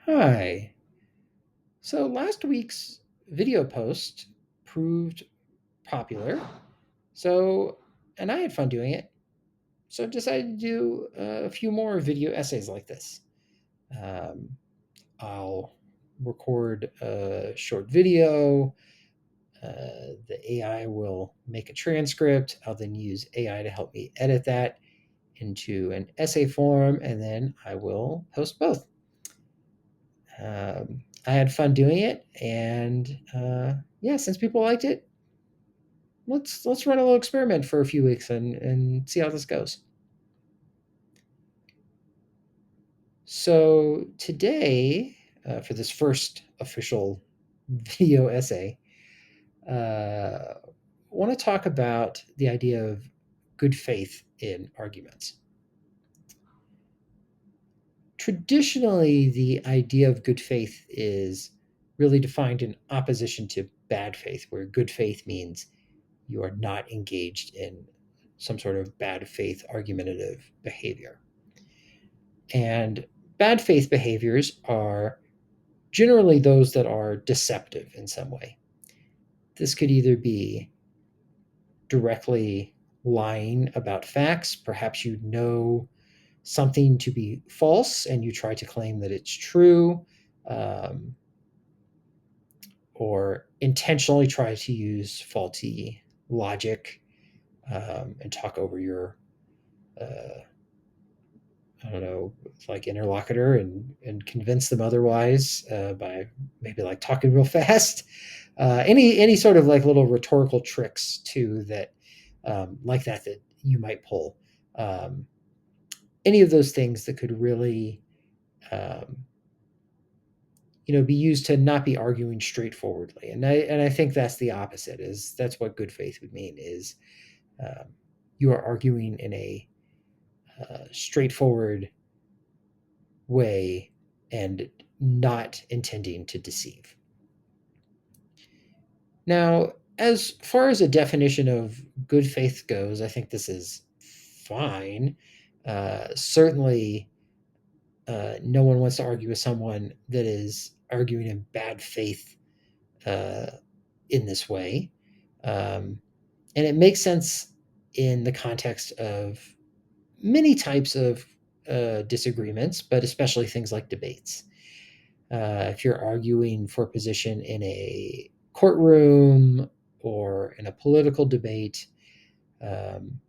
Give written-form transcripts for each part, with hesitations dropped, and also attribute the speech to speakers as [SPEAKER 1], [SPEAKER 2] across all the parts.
[SPEAKER 1] Hi. So last week's video post proved popular. So, and I had fun doing it. So I decided to do a few more video essays like this. Um, I'll record a short video. The AI will make a transcript. I'll then use AI to help me edit that into an essay form, and then I will post both. I had fun doing it, and yeah, since people liked it, let's run a little experiment for a few weeks and see how this goes. So today, for this first official video essay, I want to talk about the idea of good faith in arguments. Traditionally, the idea of good faith is really defined in opposition to bad faith, where good faith means you are not engaged in some sort of bad faith argumentative behavior. And bad faith behaviors are generally those that are deceptive in some way. This could either be directly lying about facts, perhaps you know something to be false and you try to claim that it's true, um, or intentionally try to use faulty logic and talk over your uh, I don't know, like interlocutor and convince them otherwise by maybe like talking real fast. Any sort of like little rhetorical tricks too that like that you might pull. Um, any of those things that could really um, be used to not be arguing straightforwardly. And I think that's the opposite. Is that's what good faith would mean is um, you are arguing in a straightforward way and not intending to deceive. Now, as far as a definition of good faith goes, I think this is fine. Certainly, no one wants to argue with someone that is arguing in bad faith uh, in this way. Um, and it makes sense in the context of many types of disagreements, but especially things like debates. If you're arguing for a position in a courtroom or in a political debate, um,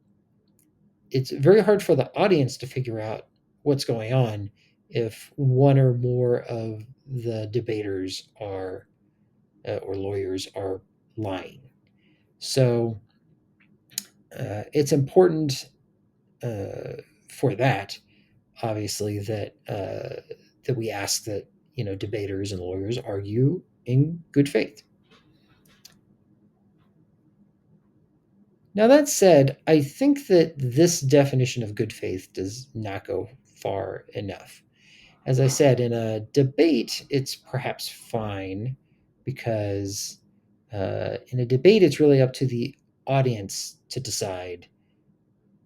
[SPEAKER 1] it's very hard for the audience to figure out what's going on if one or more of the debaters are or lawyers are lying. So it's important for that, obviously, that we ask that debaters and lawyers argue in good faith. Now, that said, I think that this definition of good faith does not go far enough. As I said, in a debate, it's perhaps fine because in a debate, it's really up to the audience to decide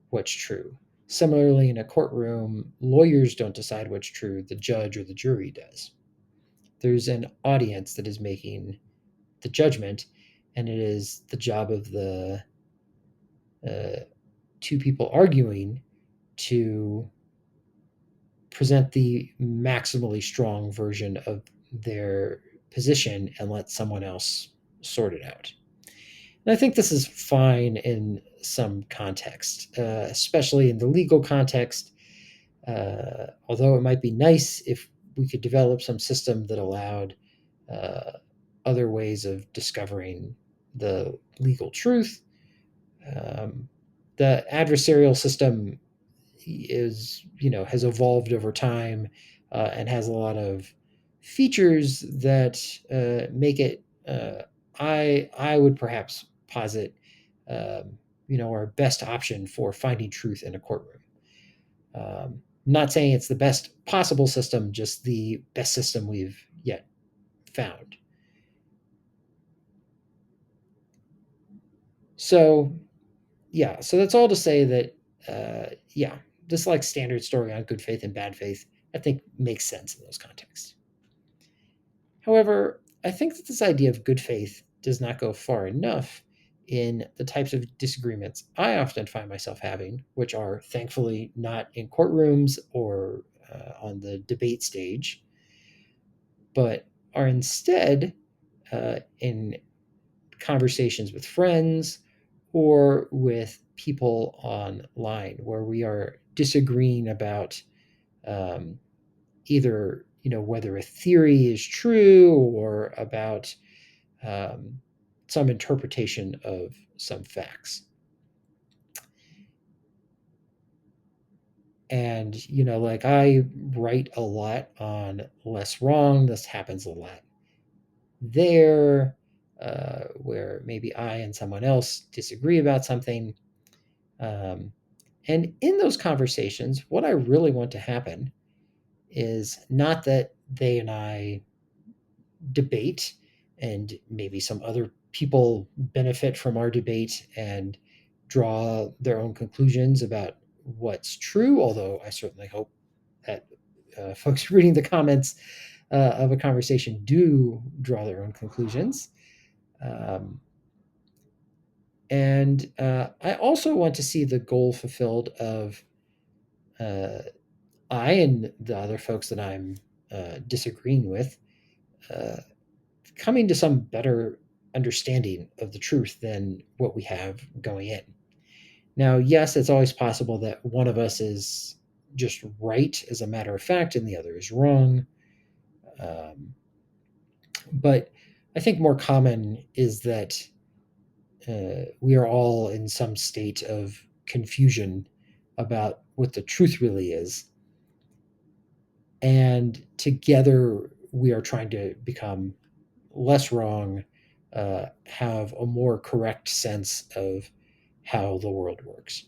[SPEAKER 1] what's true. Similarly, in a courtroom, lawyers don't decide what's true, the judge or the jury does. There's an audience that is making the judgment, and it is the job of the uh, two people arguing to present the maximally strong version of their position and let someone else sort it out. And I think this is fine in some context, especially in the legal context. Although it might be nice if we could develop some system that allowed uh, other ways of discovering the legal truth. Um, the adversarial system is has evolved over time and has a lot of features that make it I would perhaps posit our best option for finding truth in a courtroom. Not saying it's the best possible system, just the best system we've yet found. So yeah, so that's all to say that yeah, just like standard story on good faith and bad faith, I think makes sense in those contexts. However, I think that this idea of good faith does not go far enough in the types of disagreements I often find myself having, which are thankfully not in courtrooms or on the debate stage, but are instead in conversations with friends or with people online where we are disagreeing about um, either whether a theory is true or about um, some interpretation of some facts. And like I write a lot on less wrong. This happens a lot there, where maybe I and someone else disagree about something. Um, and in those conversations, what I really want to happen is not that they and I debate and maybe some other people benefit from our debate and draw their own conclusions about what's true, although I certainly hope that folks reading the comments of a conversation do draw their own conclusions. Um, and I also want to see the goal fulfilled of uh, I and the other folks that I'm disagreeing with uh, coming to some better understanding of the truth than what we have going in. Now, yes, it's always possible that one of us is just right as a matter of fact and the other is wrong. Um, but I think more common is that we are all in some state of confusion about what the truth really is. And together we are trying to become less wrong, have a more correct sense of how the world works.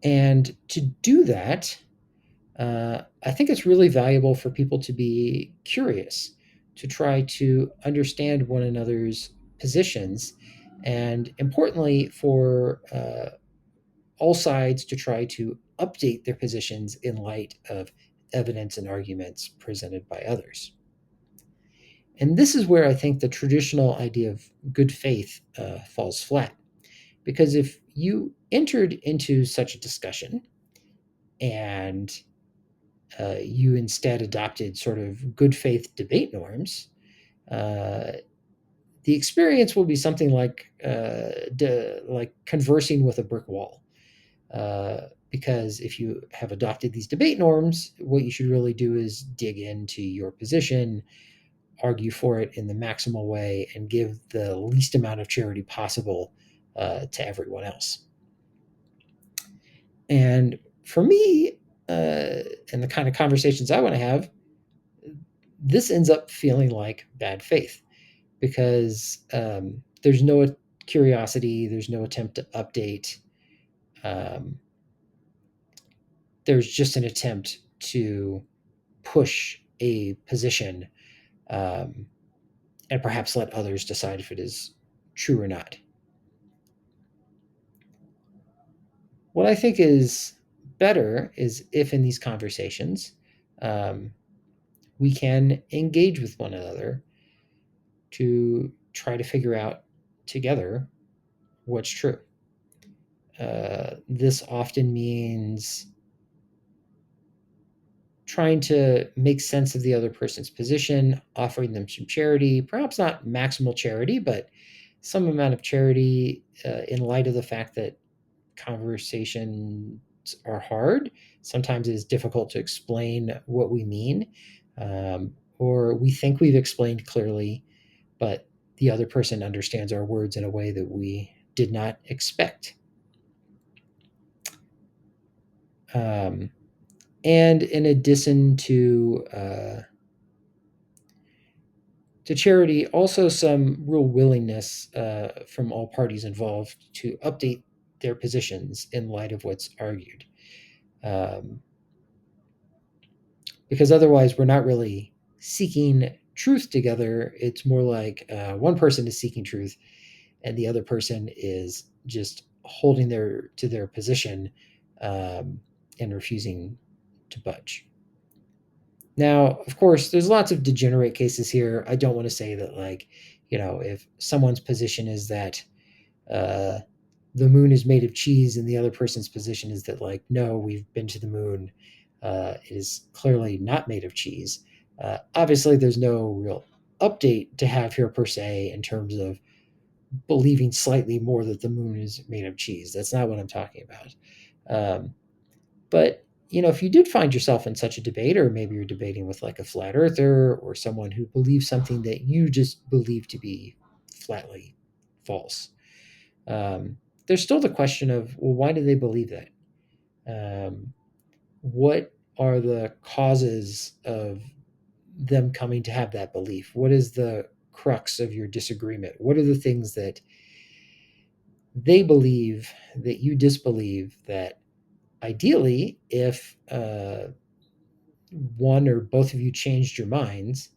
[SPEAKER 1] And to do that, I think it's really valuable for people to be curious, to try to understand one another's positions, and importantly, for all sides to try to update their positions in light of evidence and arguments presented by others. And this is where I think the traditional idea of good faith falls flat. Because if you entered into such a discussion and you instead adopted sort of good faith debate norms, uh, the experience will be something like conversing with a brick wall. Because if you have adopted these debate norms, what you should really do is dig into your position, argue for it in the maximal way, and give the least amount of charity possible to everyone else. And for me, and the kind of conversations I want to have, this ends up feeling like bad faith because there's no curiosity, there's no attempt to update. Um, there's just an attempt to push a position um, and perhaps let others decide if it is true or not. What I think is better is if in these conversations um, we can engage with one another to try to figure out together what's true. This often means trying to make sense of the other person's position, offering them some charity, perhaps not maximal charity, but some amount of charity in light of the fact that conversations are hard. Sometimes it's difficult to explain what we mean, or we think we've explained clearly, but the other person understands our words in a way that we did not expect. Um, and in addition to charity, also some real willingness from all parties involved to update their positions in light of what's argued. Um, because otherwise, we're not really seeking truth together. It's more like one person is seeking truth, and the other person is just holding their position um, and refusing to budge. Now, of course, there's lots of degenerate cases here. I don't want to say that, like, if someone's position is that uh, the moon is made of cheese, and the other person's position is that, like, no, we've been to the moon. It is clearly not made of cheese. Obviously, there's no real update to have here per se in terms of believing slightly more that the moon is made of cheese. That's not what I'm talking about. Um, but if you did find yourself in such a debate, or maybe you're debating with like a flat earther or someone who believes something that you just believe to be flatly false, um, there's still the question of, well, why do they believe that? What are the causes of them coming to have that belief? What is the crux of your disagreement? What are the things that they believe that you disbelieve, that ideally, if one or both of you changed your minds,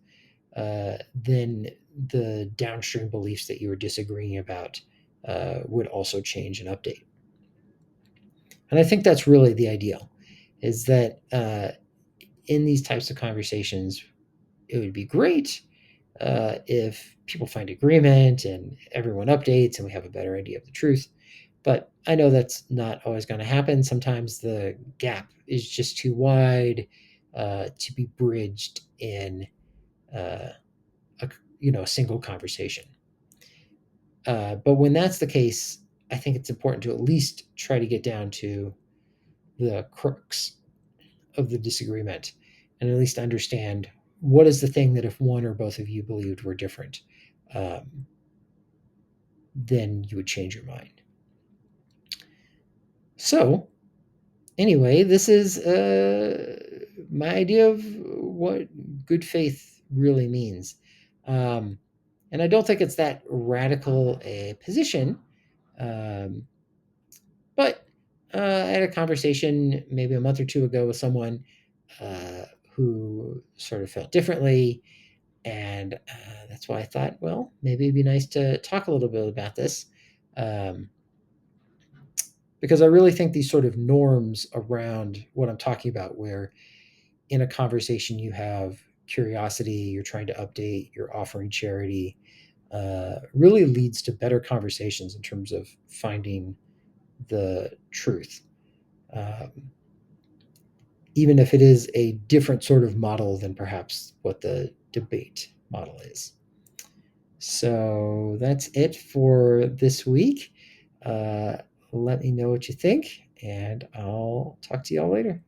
[SPEAKER 1] then the downstream beliefs that you were disagreeing about would also change and update. And I think that's really the ideal, is that in these types of conversations, it would be great if people find agreement and everyone updates and we have a better idea of the truth. But I know that's not always going to happen. Sometimes the gap is just too wide to be bridged in uh, a single conversation. But when that's the case, I think it's important to at least try to get down to the crux of the disagreement and at least understand what is the thing that if one or both of you believed were different, um, then you would change your mind. So, anyway, this is my idea of what good faith really means. Um, and I don't think it's that radical a position. Um, but I had a conversation maybe a month or two ago with someone who sort of felt differently. And that's why I thought, well, maybe it'd be nice to talk a little bit about this. Um, because I really think these sort of norms around what I'm talking about, where in a conversation you have curiosity, you're trying to update, you're offering charity, really leads to better conversations in terms of finding the truth. Um, Even if it is a different sort of model than perhaps what the debate model is. So that's it for this week. Uh, Let me know what you think, and I'll talk to y'all later.